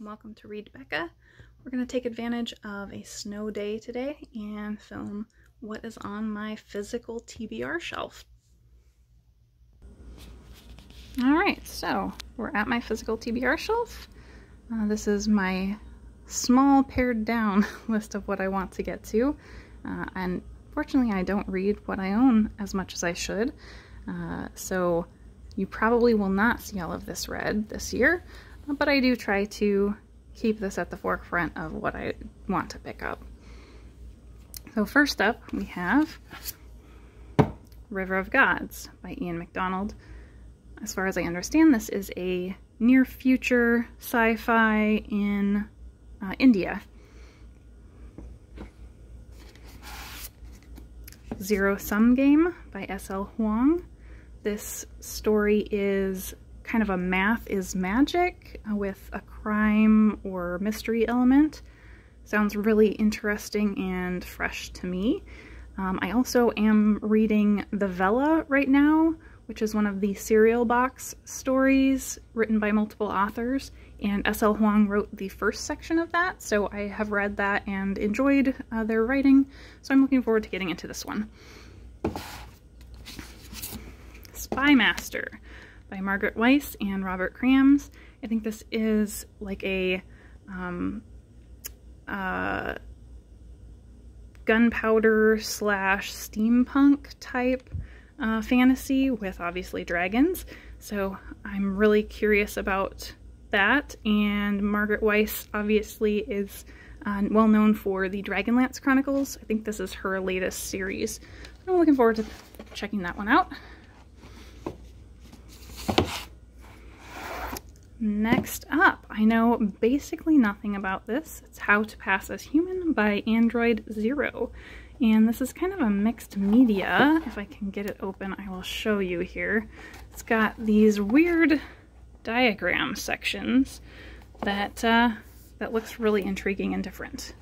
Welcome to Read Becca. We're going to take advantage of a snow day today and film what is on my physical TBR shelf. Alright, so we're at my physical TBR shelf. This is my small pared down list of what I want to get to. And fortunately I don't read what I own as much as I should. So you probably will not see all of this read this year. But I do try to keep this at the forefront of what I want to pick up. So first up we have River of Gods by Ian McDonald. As far as I understand, this is a near future sci-fi in India. Zero Sum Game by S.L. Huang. This story is kind of a math is magic with a crime or mystery element. Sounds really interesting and fresh to me. I also am reading The Vela right now, which is one of the cereal box stories written by multiple authors, and S.L. Huang wrote the first section of that, so I have read that and enjoyed their writing, so I'm looking forward to getting into this one. Spy Master by Margaret Weiss and Robert Crams. I think this is like a gunpowder slash steampunk type fantasy with obviously dragons. So I'm really curious about that. And Margaret Weiss obviously is well known for the Dragonlance Chronicles. I think this is her latest series. I'm looking forward to checking that one out. Next up, I know basically nothing about this. It's How to Pass as Human by Android Zero. And this is kind of a mixed media. If I can get it open, I will show you here. It's got these weird diagram sections that that looks really intriguing and different.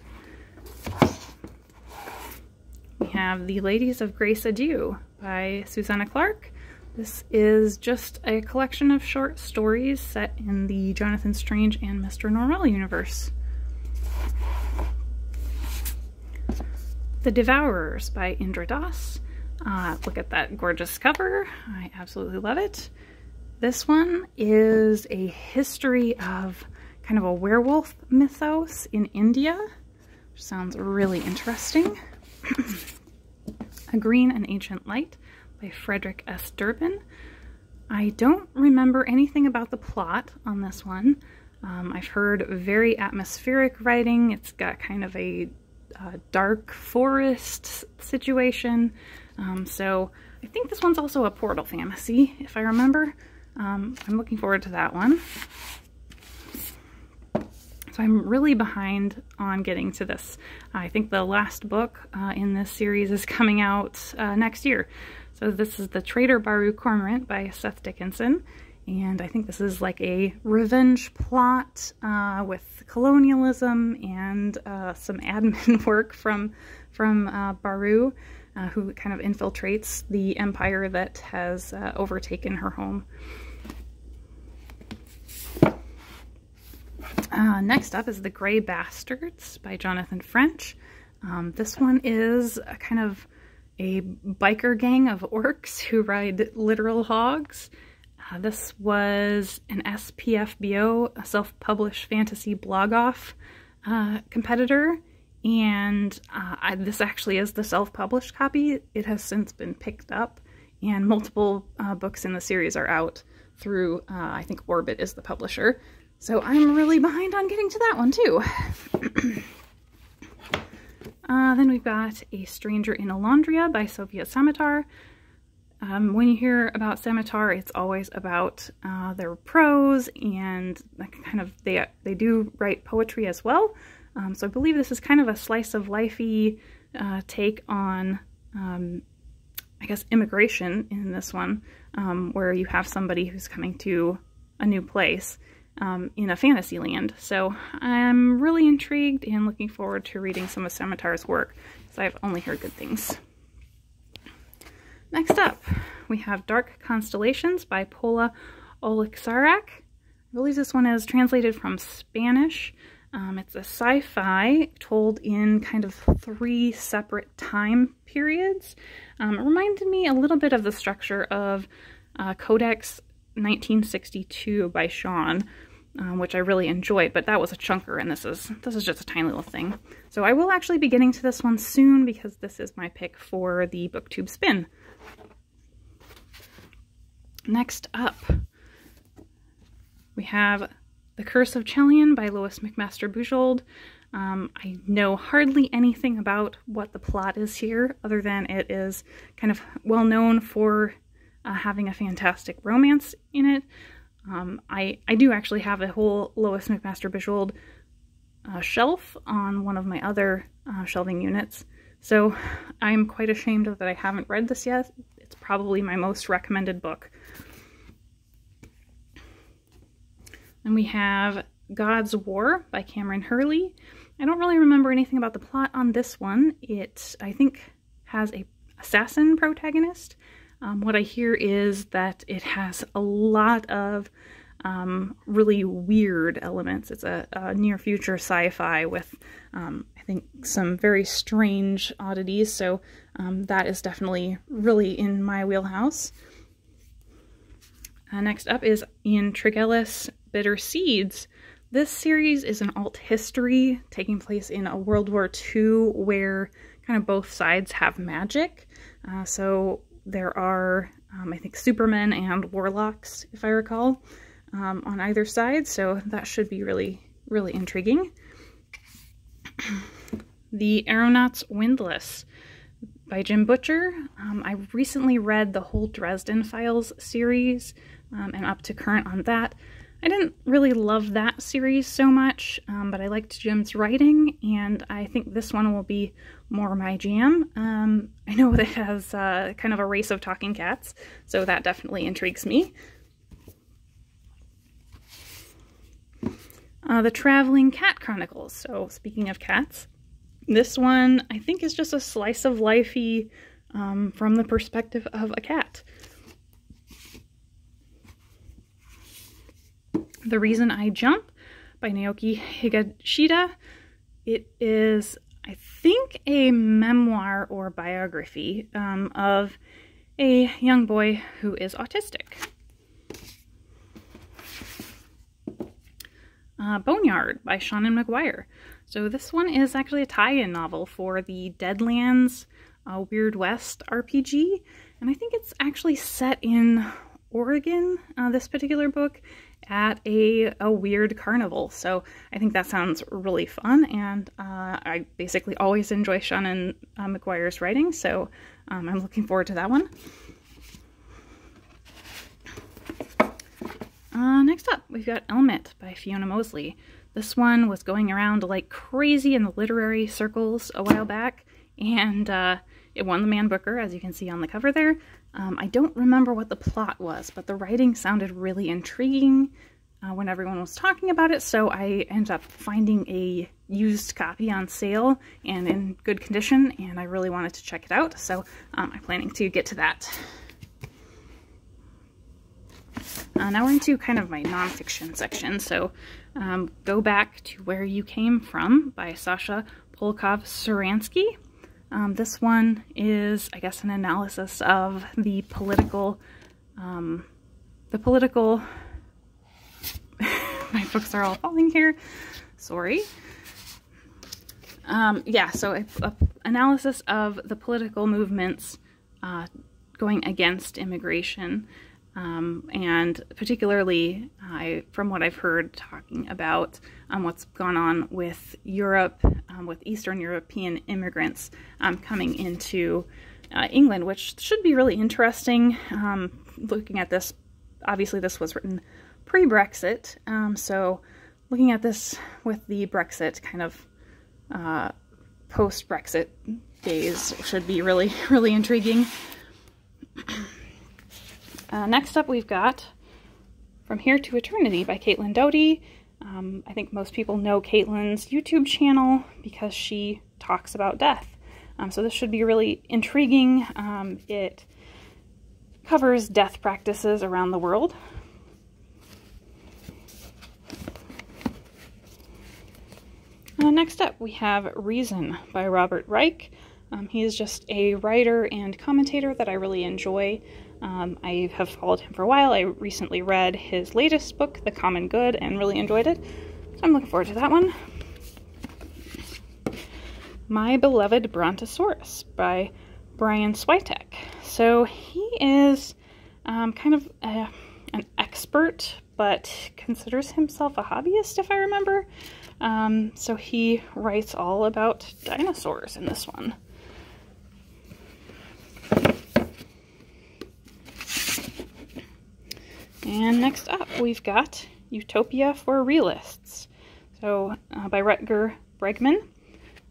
We have The Ladies of Grace Adieu by Susanna Clark. This is just a collection of short stories set in the Jonathan Strange and Mr. Norrell universe. The Devourers by Indra Das. Look at that gorgeous cover. I absolutely love it. This one is a history of kind of a werewolf mythos in India, which sounds really interesting. A Green and Ancient Light by Frederick S. Durbin. I don't remember anything about the plot on this one. I've heard very atmospheric writing. It's got kind of a dark forest situation. So I think this one's also a portal fantasy, if I remember. I'm looking forward to that one. So I'm really behind on getting to this. I think the last book in this series is coming out next year. So this is The Traitor Baru Cormorant by Seth Dickinson, and I think this is like a revenge plot with colonialism and some admin work from Baru, who kind of infiltrates the empire that has overtaken her home. Next up is The Grey Bastards by Jonathan French. This one is a kind of a biker gang of orcs who ride literal hogs. This was an SPFBO, a self-published fantasy blog-off competitor, and this actually is the self-published copy. It has since been picked up, and multiple books in the series are out through, I think Orbit is the publisher. So I'm really behind on getting to that one too. Then we've got A Stranger in Olondria by Sophia Samatar. When you hear about Samatar, it's always about their prose, and kind of they do write poetry as well. So I believe this is kind of a slice of life-y take on, I guess, immigration in this one, where you have somebody who's coming to a new place in a fantasy land. So I'm really intrigued and looking forward to reading some of Samatar's work, because I've only heard good things. Next up, we have Dark Constellations by Pola Oliksarak. I believe this one is translated from Spanish. It's a sci-fi told in kind of 3 separate time periods. It reminded me a little bit of the structure of Codex 1962 by Sean, which I really enjoyed, but that was a chunker, and this is just a tiny little thing. So I will actually be getting to this one soon because this is my pick for the BookTube spin. Next up, we have The Curse of Chelian by Lois McMaster-Bujold. I know hardly anything about what the plot is here, other than it is kind of well known for having a fantastic romance in it. I do actually have a whole Lois McMaster-Bujold shelf on one of my other shelving units, so I'm quite ashamed that I haven't read this yet. It's probably my most recommended book. And we have God's War by Cameron Hurley. I don't really remember anything about the plot on this one. It, I think, has a assassin protagonist. What I hear is that it has a lot of really weird elements. It's a near future sci-fi with, I think, some very strange oddities. So that is definitely really in my wheelhouse. Next up is Ian Tregillis' Bitter Seeds. This series is an alt history taking place in a World War II where kind of both sides have magic. So there are, I think, supermen and warlocks, if I recall, on either side. So that should be really, really intriguing. The Aeronauts Windlass by Jim Butcher. I recently read the whole Dresden Files series and up to current on that. I didn't really love that series so much, but I liked Jim's writing, and I think this one will be more my jam. I know that it has kind of a race of talking cats, so that definitely intrigues me. The Traveling Cat Chronicles. So speaking of cats, this one I think is just a slice of life-y from the perspective of a cat. The Reason I Jump by Naoki Higashida. It is, I think, a memoir or biography of a young boy who is autistic. Boneyard by Seanan McGuire. So this one is actually a tie-in novel for the Deadlands Weird West RPG, and I think it's actually set in Oregon, this particular book, at a weird carnival. So I think that sounds really fun, and I basically always enjoy Seanan McGuire's writing, so I'm looking forward to that one. Next up, we've got Elmet by Fiona Mosley. This one was going around like crazy in the literary circles a while back, and it won the Man Booker, as you can see on the cover there. I don't remember what the plot was, but the writing sounded really intriguing when everyone was talking about it, so I ended up finding a used copy on sale and in good condition, and I really wanted to check it out, so I'm planning to get to that. Now we're into kind of my nonfiction section, so Go Back to Where You Came From by Sasha Polkov-Suransky. This one is, I guess, an analysis of the political, my books are all falling here, sorry. Yeah, so a analysis of the political movements going against immigration, and particularly, from what I've heard, talking about what's gone on with Europe, with Eastern European immigrants coming into England, which should be really interesting. Looking at this, obviously this was written pre-Brexit, so looking at this with the Brexit kind of post-Brexit days should be really, really intriguing. Next up, we've got From Here to Eternity by Caitlin Doughty. I think most people know Caitlin's YouTube channel because she talks about death. So this should be really intriguing. It covers death practices around the world. Next up, we have Reason by Robert Reich. He is just a writer and commentator that I really enjoy. I have followed him for a while. I recently read his latest book, The Common Good, and really enjoyed it. So I'm looking forward to that one. My Beloved Brontosaurus by Brian Switek. So he is kind of an expert, but considers himself a hobbyist, if I remember. So he writes all about dinosaurs in this one. And next up, we've got Utopia for Realists, so by Rutger Bregman.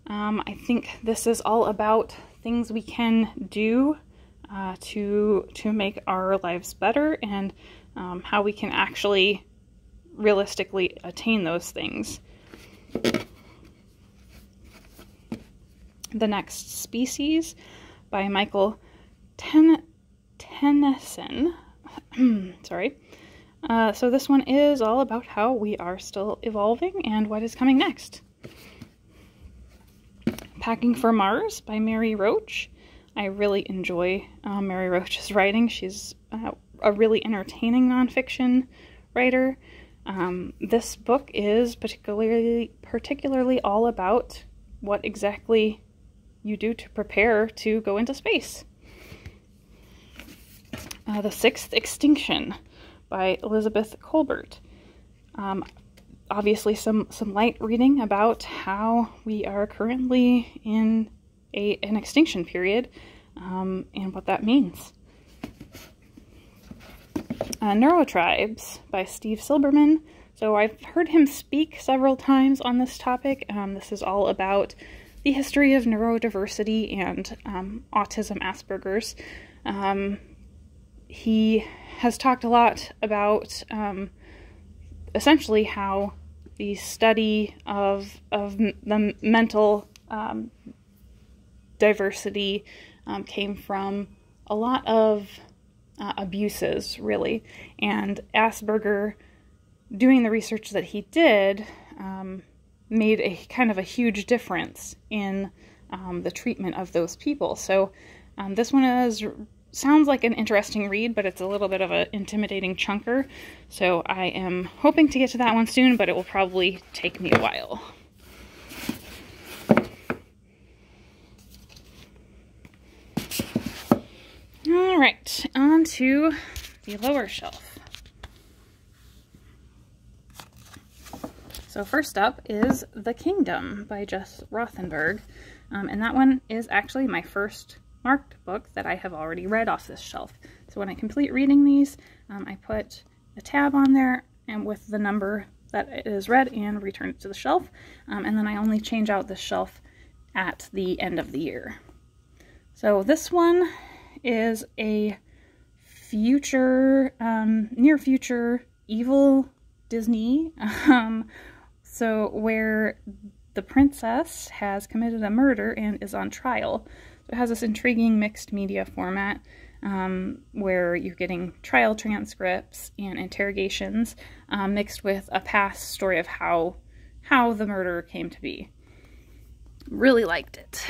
I think this is all about things we can do to make our lives better, and how we can actually realistically attain those things. The Next Species by Michael Tennyson. Sorry. So this one is all about how we are still evolving and what is coming next. Packing for Mars by Mary Roach. I really enjoy Mary Roach's writing. She's a really entertaining nonfiction writer. This book is particularly all about what exactly you do to prepare to go into space. The Sixth Extinction by Elizabeth Colbert. Obviously some light reading about how we are currently in an extinction period, and what that means. Neurotribes by Steve Silberman. So I've heard him speak several times on this topic. This is all about the history of neurodiversity and autism, Asperger's. He has talked a lot about essentially how the study of the mental diversity came from a lot of abuses, really. And Asperger, doing the research that he did, made a kind of a huge difference in the treatment of those people. So this one sounds like an interesting read, but it's a little bit of an intimidating chunker. So I am hoping to get to that one soon, but it will probably take me a while. Alright, on to the lower shelf. So first up is The Kingdom by Jess Rothenberg, and that one is actually my first marked book that I have already read off this shelf. So when I complete reading these, I put a tab on there and with the number that it is read and return it to the shelf, and then I only change out the shelf at the end of the year. So this one is a future, near future evil Disney, so where the princess has committed a murder and is on trial. So it has this intriguing mixed media format where you're getting trial transcripts and interrogations mixed with a past story of how the murder came to be. Really liked it.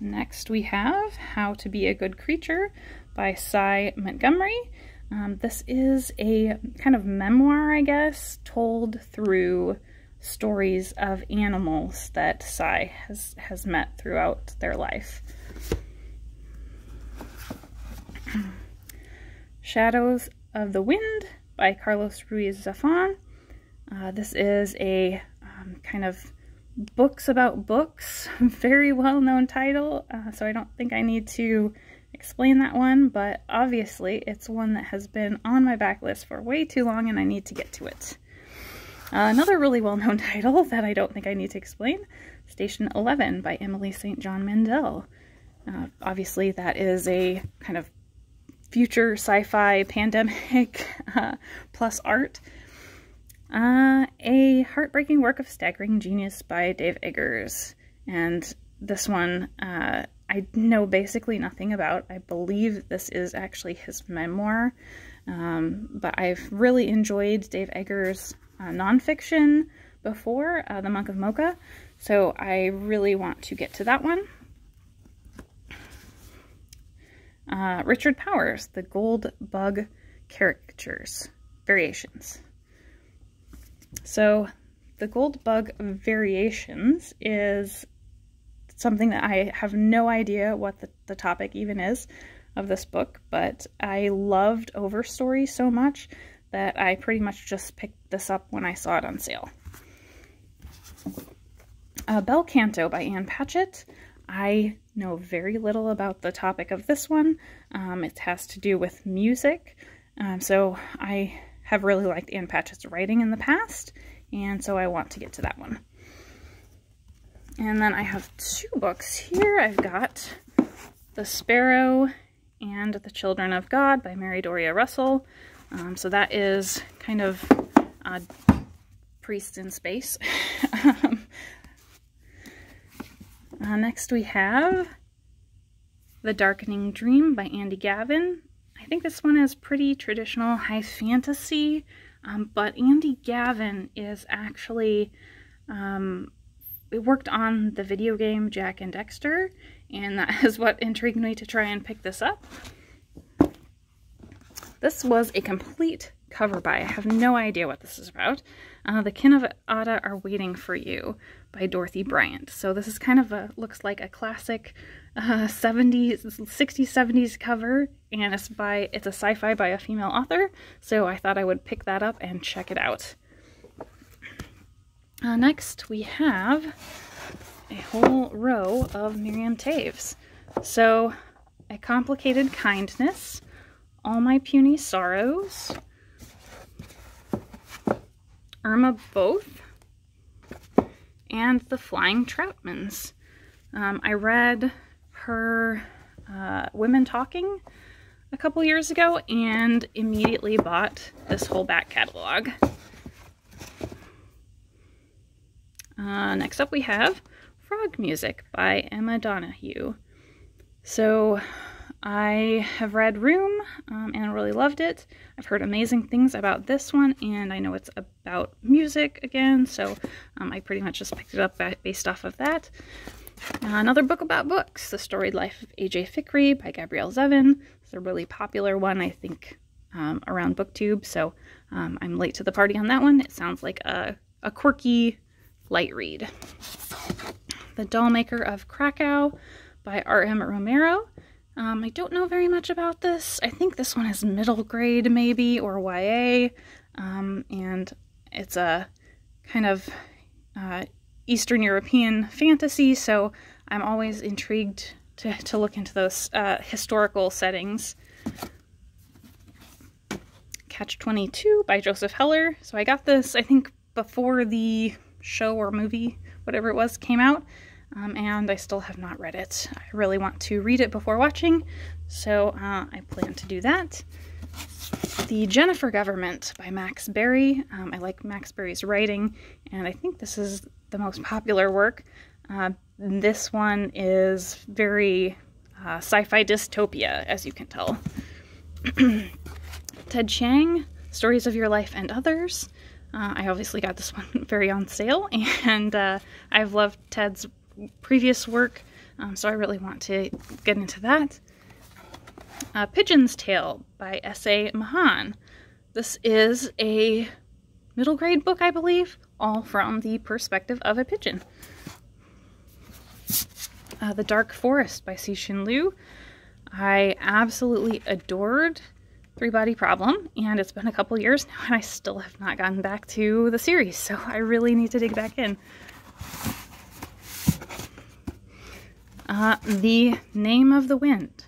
Next we have How to Be a Good Creature by Cy Montgomery. This is a kind of memoir, I guess, told through stories of animals that Cy has met throughout their life. Shadows of the Wind by Carlos Ruiz Zafón. This is a kind of books about books, very well-known title, so I don't think I need to explain that one, but obviously it's one that has been on my backlist for way too long and I need to get to it. Another really well-known title that I don't think I need to explain, Station 11 by Emily St. John Mandel. Obviously that is a kind of future sci-fi pandemic plus art. A Heartbreaking Work of Staggering Genius by Dave Eggers. And this one I know basically nothing about. I believe this is actually his memoir. But I've really enjoyed Dave Eggers' nonfiction before, The Monk of Mocha, so I really want to get to that one. Richard Powers, The Gold Bug Caricatures, Variations. So The Gold Bug Variations is something that I have no idea what the topic even is of this book, but I loved Overstory so much that I pretty much just picked this up when I saw it on sale. Belcanto by Ann Patchett. I know very little about the topic of this one. It has to do with music, so I have really liked Ann Patchett's writing in the past, and so I want to get to that one. And then I have two books here. I've got The Sparrow and The Children of God by Mary Doria Russell. So that is kind of priest in space. Next we have The Darkening Dream by Andy Gavin. I think this one is pretty traditional high fantasy, but Andy Gavin is actually, it worked on the video game Jack and Dexter, and that is what intrigued me to try and pick this up. This was a complete cover buy. I have no idea what this is about. The Kin of Ada Are Waiting for You by Dorothy Bryant. So this is kind of looks like a classic 60s, 70s cover, and it's a sci-fi by a female author, so I thought I would pick that up and check it out. Next we have a whole row of Miriam Taves. So, A Complicated Kindness, All My Puny Sorrows, Irma Both, and The Flying Troutmans. I read her Women Talking a couple years ago and immediately bought this whole back catalog. Next up we have Frog Music by Emma Donohue. So I have read Room and really loved it. I've heard amazing things about this one, and I know it's about music again, so I pretty much just picked it up based off of that. Another book about books, The Storied Life of A.J. Fikry by Gabrielle Zevin. It's a really popular one, I think, around BookTube, so I'm late to the party on that one. It sounds like a quirky light read. The Dollmaker of Krakow by R.M. Romero. I don't know very much about this. I think this one is middle grade maybe, or YA, and it's a kind of Eastern European fantasy, so I'm always intrigued to look into those historical settings. Catch-22 by Joseph Heller. So I got this, I think, before the show or movie, whatever it was, came out, and I still have not read it. I really want to read it before watching, so I plan to do that. The Jennifer Government by Max Berry. I like Max Berry's writing, and I think this is the most popular work. This one is very sci-fi dystopia, as you can tell. Ted Chiang, Stories of Your Life and Others. I obviously got this one very on sale, and I've loved Ted's previous work, so I really want to get into that. Pigeon's Tale by S.A. Mahan. This is a middle grade book, I believe, all from the perspective of a pigeon. The Dark Forest by Cixin Liu. I absolutely adored Three Body Problem, and it's been a couple years now and I still have not gotten back to the series, so I really need to dig back in. The Name of the Wind.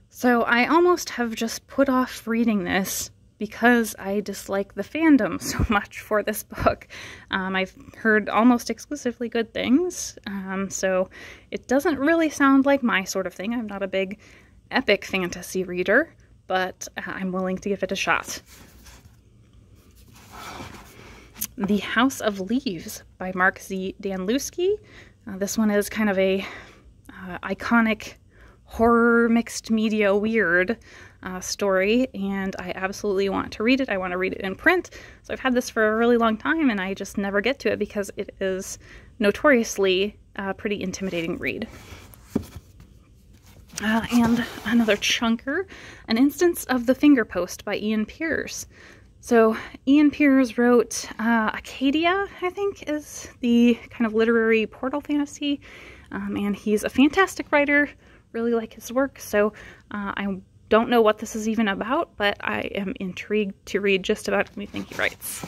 So I almost have just put off reading this because I dislike the fandom so much for this book. I've heard almost exclusively good things, so it doesn't really sound like my sort of thing. I'm not a big epic fantasy reader, but I'm willing to give it a shot. The House of Leaves by Mark Z. Lusky. This one is kind of a iconic horror mixed media weird. story, and I absolutely want to read it. I want to read it in print. So I've had this for a really long time, and I just never get to it because it is notoriously a pretty intimidating read. And another chunker, An Instance of the Finger Post by Ian Piers. So Ian Piers wrote Acadia, I think, is the kind of literary portal fantasy, and he's a fantastic writer, really like his work. So I don't know what this is even about, but I am intrigued to read just about anything he writes.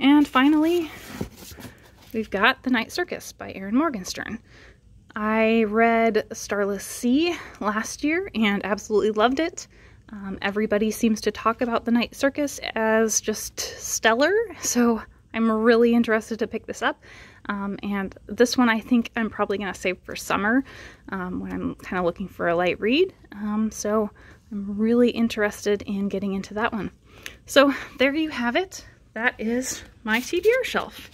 And finally, we've got The Night Circus by Erin Morgenstern. I read Starless Sea last year and absolutely loved it. Everybody seems to talk about The Night Circus as just stellar, so I'm really interested to pick this up. And this one I think I'm probably going to save for summer when I'm kind of looking for a light read. So I'm really interested in getting into that one. So there you have it. That is my TBR shelf.